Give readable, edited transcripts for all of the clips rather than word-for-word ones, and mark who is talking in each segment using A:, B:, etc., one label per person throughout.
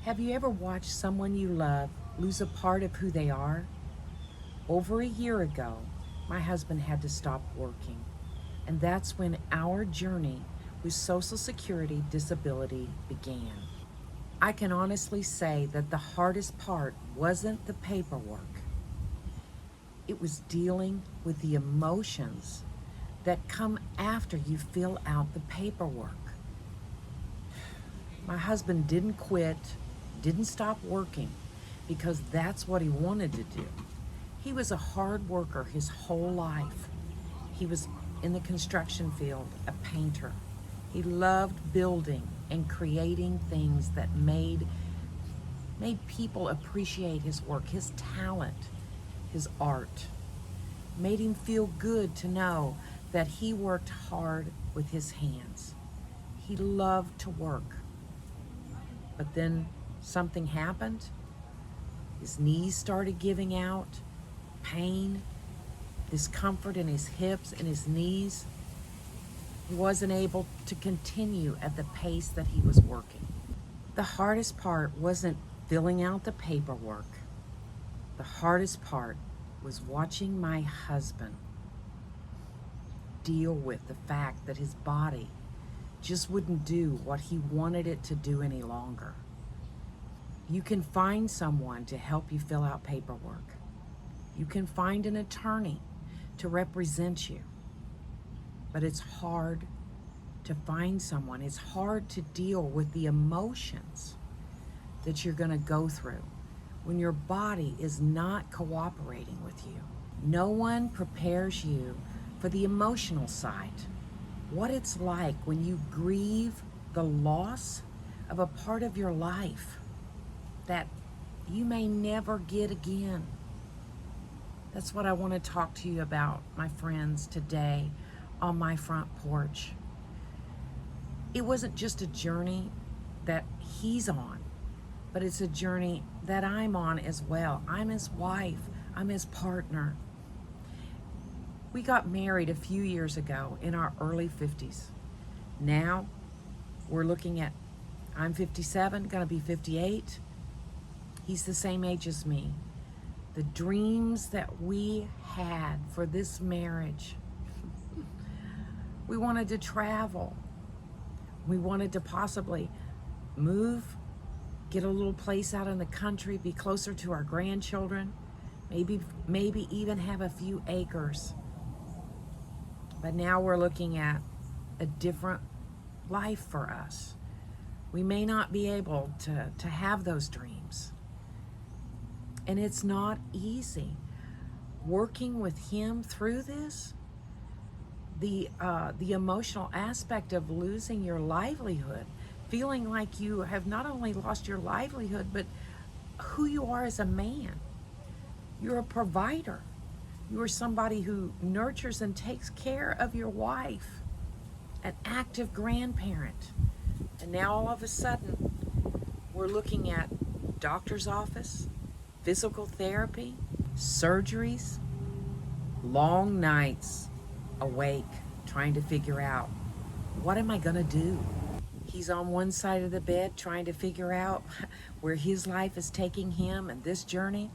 A: Have you ever watched someone you love lose a part of who they are? Over a year ago, my husband had to stop working, and that's when our journey with Social Security disability began. I can honestly say that the hardest part wasn't the paperwork. It was dealing with the emotions that come after you fill out the paperwork. My husband didn't quit, didn't stop working because that's what he wanted to do. He was a hard worker his whole life. He was in the construction field, a painter. He loved building and creating things that made people appreciate his work, his talent, his art. Made him feel good to know that he worked hard with his hands. He loved to work. But then something happened. His knees started giving out, pain, discomfort in his hips and his knees. He wasn't able to continue at the pace that he was working. The hardest part wasn't filling out the paperwork. The hardest part was watching my husband deal with the fact that his body just wouldn't do what he wanted it to do any longer. You can find someone to help you fill out paperwork. You can find an attorney to represent you. But it's hard to find someone. It's hard to deal with the emotions that you're going to go through when your body is not cooperating with you. No one prepares you for the emotional side. What it's like when you grieve the loss of a part of your life that you may never get again. That's what I want to talk to you about, my friends, today on my front porch. It wasn't just a journey that he's on, but it's a journey that I'm on as well. I'm his wife, I'm his partner. We got married a few years ago in our early 50s. Now we're looking at, I'm 57, gonna be 58. He's the same age as me. The dreams that we had for this marriage, we wanted to travel. We wanted to possibly move, get a little place out in the country, be closer to our grandchildren, maybe even have a few acres. But now we're looking at a different life for us. We may not be able to have those dreams. And it's not easy. Working with him through this, the emotional aspect of losing your livelihood, feeling like you have not only lost your livelihood, but who you are as a man. You're a provider. You are somebody who nurtures and takes care of your wife, an active grandparent. And now all of a sudden, we're looking at doctor's office, physical therapy, surgeries, long nights awake trying to figure out, what am I gonna do? He's on one side of the bed trying to figure out where his life is taking him and this journey.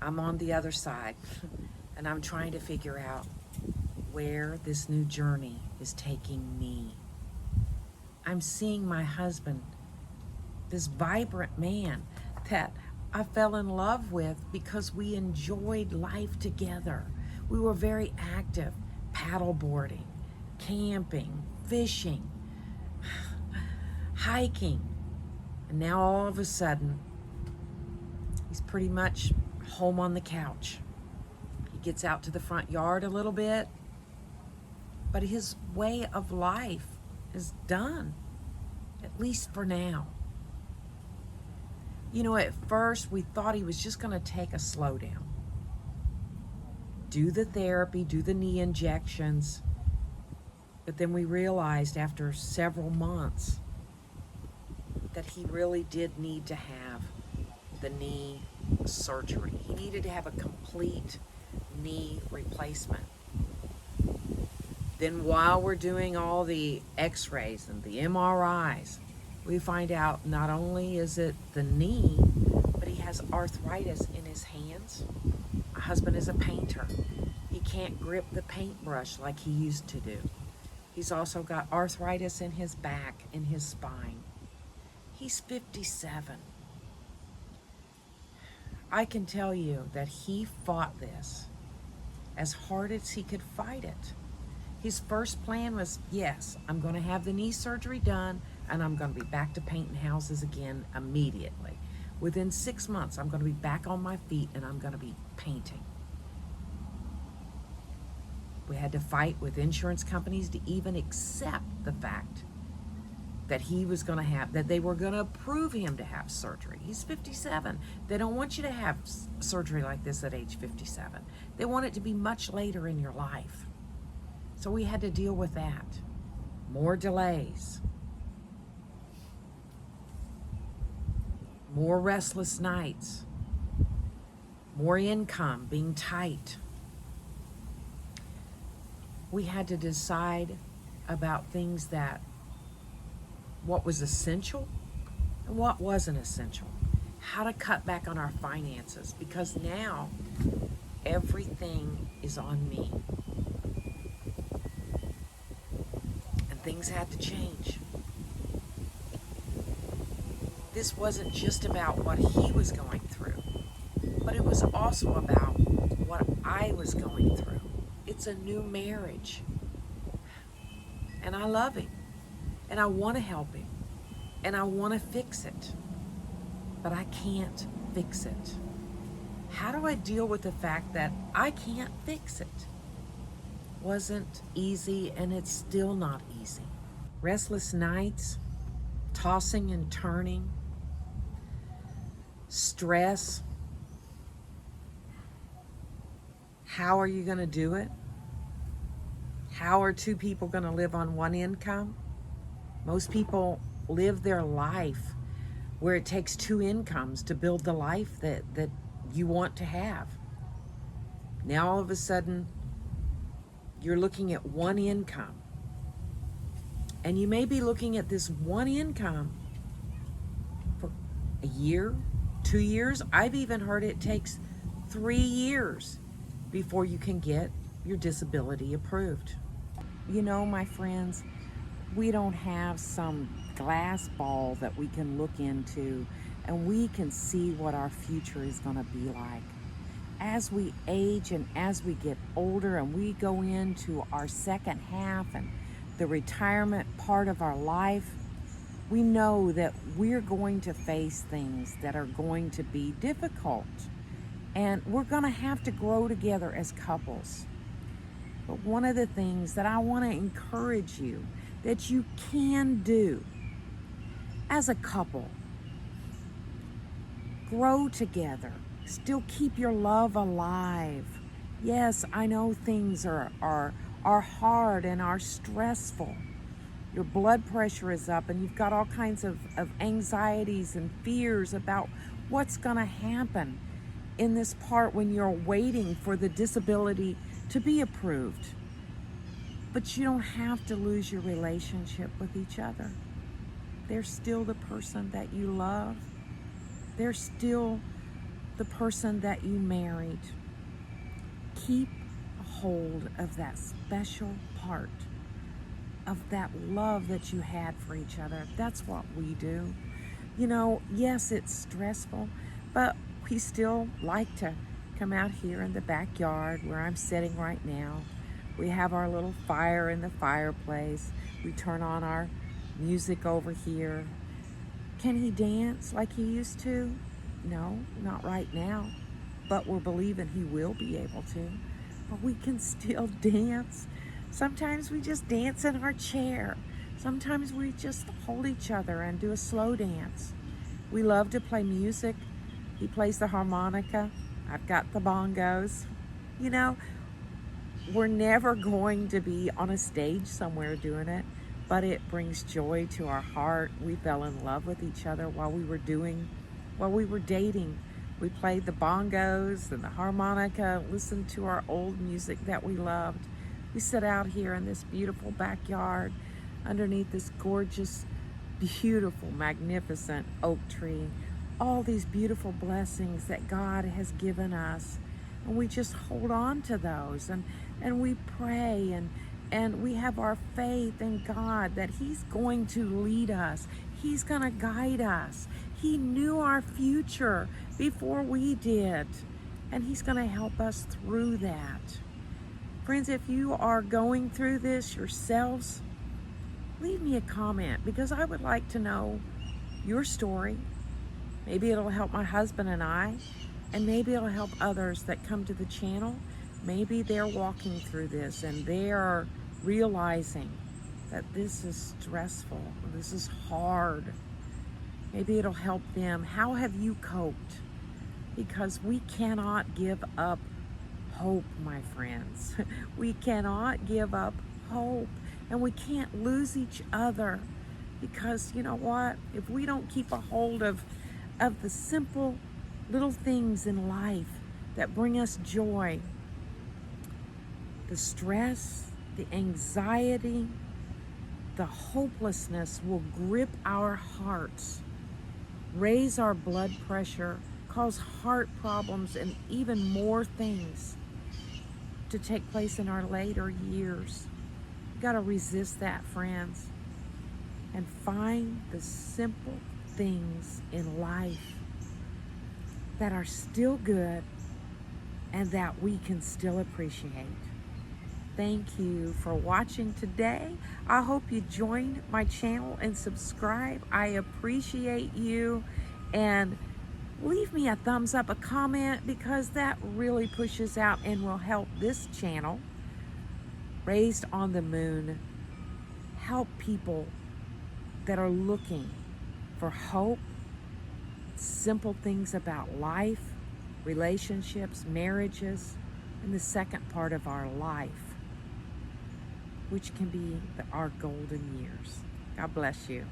A: I'm on the other side and I'm trying to figure out where this new journey is taking me. I'm seeing my husband, this vibrant man that I fell in love with because we enjoyed life together. We were very active, paddleboarding, camping, fishing, hiking. And now all of a sudden, he's pretty much home on the couch. He gets out to the front yard a little bit, but his way of life is done, at least for now. You know, at first we thought he was just going to take a slow down, do the therapy, do the knee injections, but then we realized after several months that he really did need to have the knee surgery. He needed to have a complete knee replacement. Then while we're doing all the x-rays and the MRIs, We find out not only is it the knee, but he has arthritis in his hands. My husband is a painter. He can't grip the paintbrush like he used to do. He's also got arthritis in his back, in his spine. He's 57. I can tell you that he fought this as hard as he could fight it. His first plan was, yes, I'm going to have the knee surgery done and I'm going to be back to painting houses again immediately. Within 6 months, I'm going to be back on my feet and I'm going to be painting. We had to fight with insurance companies to even accept the fact that he was going to have, that they were going to approve him to have surgery. He's 57. They don't want you to have surgery like this at age 57. They want it to be much later in your life. So we had to deal with that. More delays. More restless nights. More income being tight. We had to decide about things that, what was essential and what wasn't essential. How to cut back on our finances, because now everything is on me. And things had to change. This wasn't just about what he was going through, but it was also about what I was going through. It's a new marriage. And I love him. And I want to help him. And I want to fix it. But I can't fix it. How do I deal with the fact that I can't fix it? Wasn't easy, and it's still not easy. Restless nights, tossing and turning, stress. How are you going to do it? How are two people going to live on one income? Most people live their life where it takes two incomes to build the life that you want to have. Now all of a sudden, you're looking at one income. And you may be looking at this one income for a year, 2 years. I've even heard it takes 3 years before you can get your disability approved. You know, my friends, we don't have some glass ball that we can look into and we can see what our future is going to be like. As we age and as we get older and we go into our second half and the retirement part of our life, we know that we're going to face things that are going to be difficult. And we're going to have to grow together as couples. But one of the things that I want to encourage you that you can do as a couple, grow together, still keep your love alive. Yes, I know things are hard and are stressful. Your blood pressure is up and you've got all kinds of anxieties and fears about what's going to happen in this part when you're waiting for the disability to be approved. But you don't have to lose your relationship with each other. They're still the person that you love. They're still the person that you married. Keep a hold of that special part of that love that you had for each other. That's what we do. You know, yes, it's stressful, but we still like to come out here in the backyard where I'm sitting right now. We have our little fire in the fireplace. We turn on our music over here. Can he dance like he used to? No, not right now, but we're believing he will be able to. But we can still dance. Sometimes we just dance in our chair. Sometimes we just hold each other and do a slow dance. We love to play music. He plays the harmonica. I've got the bongos. You know, we're never going to be on a stage somewhere doing it, but it brings joy to our heart. We fell in love with each other while we were dating. We played the bongos and the harmonica, listened to our old music that we loved. We sit out here in this beautiful backyard underneath this gorgeous beautiful, magnificent oak tree, all these beautiful blessings that God has given us. And we just hold on to those, and we pray, and we have our faith in God that He's going to lead us. He's going to guide us. He knew our future before we did, and He's going to help us through that. Friends, if you are going through this yourselves, leave me a comment, because I would like to know your story. Maybe it'll help my husband and I, and maybe it'll help others that come to the channel. Maybe they're walking through this and they're realizing that this is stressful, this is hard. Maybe it'll help them. How have you coped? Because we cannot give up hope, my friends. We cannot give up hope, and we can't lose each other, because you know what? If we don't keep a hold of the simple little things in life that bring us joy, the stress, the anxiety, the hopelessness will grip our hearts, raise our blood pressure, cause heart problems, and even more things to take place in our later years. You got to resist that, friends, and find the simple things in life that are still good and that we can still appreciate. Thank you for watching today. I hope you join my channel and subscribe. I appreciate you, and leave me a thumbs up, a comment, because that really pushes out and will help this channel, Raised on the Moon, help people that are looking for hope, simple things about life, relationships, marriages, and the second part of our life, which can be our golden years. God bless you.